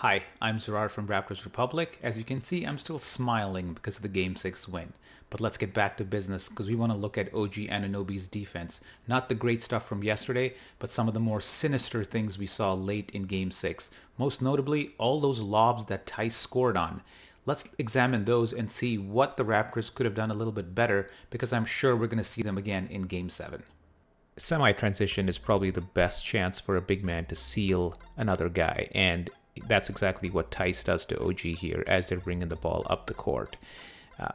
Hi, I'm Zarar from Raptors Republic. As you can see, I'm still smiling because of the Game 6 win. But let's get back to business because we want to look at OG Anunoby's defense. Not the great stuff from yesterday, but some of the more sinister things we saw late in Game 6. Most notably, all those lobs that Theis scored on. Let's examine those and see what the Raptors could have done a little bit better because I'm sure we're going to see them again in Game 7. Semi-transition is probably the best chance for a big man to seal another guy, and that's exactly what Theis does to OG here as they're bringing the ball up the court.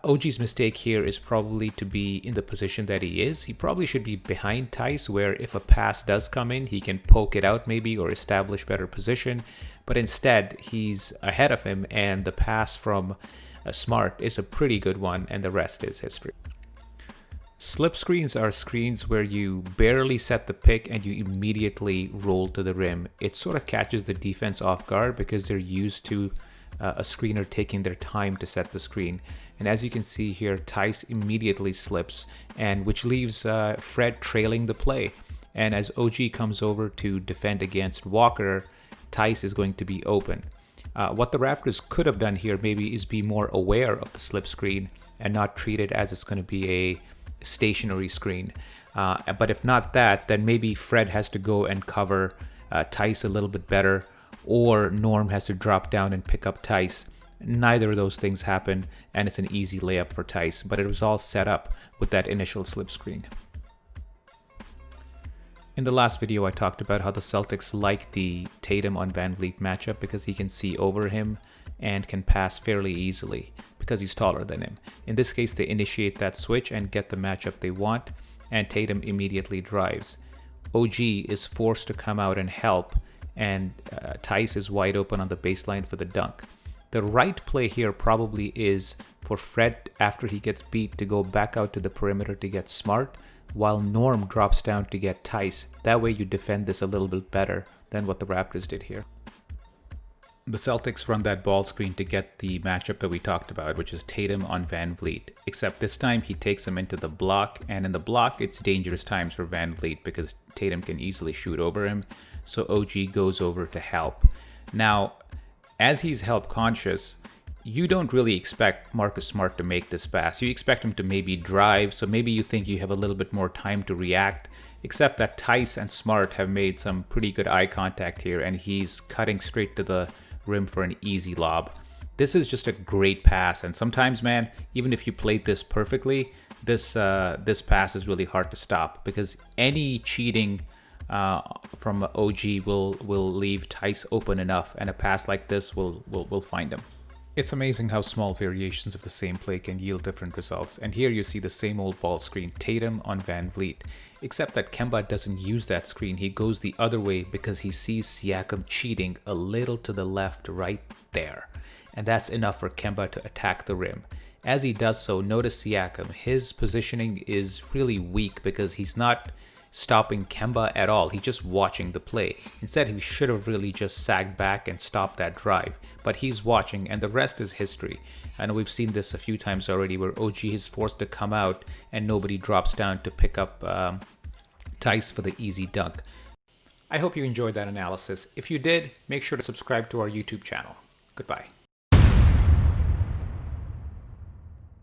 OG's mistake here is probably to be in the position that he is. He probably should be behind Theis, where if a pass does come in, he can poke it out maybe or establish better position. But instead, he's ahead of him, and the pass from Smart is a pretty good one, and the rest is history. Slip screens are screens where you barely set the pick and you immediately roll to the rim. It sort of catches the defense off guard because they're used to a screener taking their time to set the screen. And as you can see here, Theis immediately slips, and which leaves Fred trailing the play. And as OG comes over to defend against Walker, Theis is going to be open. What the Raptors could have done here maybe is be more aware of the slip screen and not treat it as it's going to be a stationary screen. But if not that, then maybe Fred has to go and cover Theis a little bit better, or Norm has to drop down and pick up Theis. Neither of those things happen, and it's an easy layup for Theis, but it was all set up with that initial slip screen. In the last video, I talked about how the Celtics like the Tatum on Van Vliet matchup because he can see over him and can pass fairly easily because he's taller than him. In this case, they initiate that switch and get the matchup they want, and Tatum immediately drives. OG is forced to come out and help, and Theis is wide open on the baseline for the dunk. The right play here probably is for Fred, after he gets beat, to go back out to the perimeter to get Smart, while Norm drops down to get Theis. That way you defend this a little bit better than what the Raptors did here. The Celtics run that ball screen to get the matchup that we talked about, which is Tatum on Van Vliet. Except this time he takes him into the block, and in the block it's dangerous times for Van Vliet because Tatum can easily shoot over him, so OG goes over to help. Now, as he's help conscious, you don't really expect Marcus Smart to make this pass. You expect him to maybe drive, so maybe you think you have a little bit more time to react, except that Theis and Smart have made some pretty good eye contact here, and he's cutting straight to the rim for an easy lob. This is just a great pass, and sometimes, man, even if you played this perfectly, this pass is really hard to stop because any cheating from OG will leave Theis open enough, and a pass like this will find him. It's amazing how small variations of the same play can yield different results, and here you see the same old ball screen, Tatum on Van Vliet, except that Kemba doesn't use that screen. He goes the other way because he sees Siakam cheating a little to the left right there, and that's enough for Kemba to attack the rim. As he does so, notice Siakam, his positioning is really weak because he's not stopping Kemba at all. He's just watching the play. Instead, he should have really just sagged back and stopped that drive. But he's watching, and the rest is history. I know we've seen this a few times already where OG is forced to come out and nobody drops down to pick up Theis for the easy dunk. I hope you enjoyed that analysis. If you did, make sure to subscribe to our YouTube channel. Goodbye.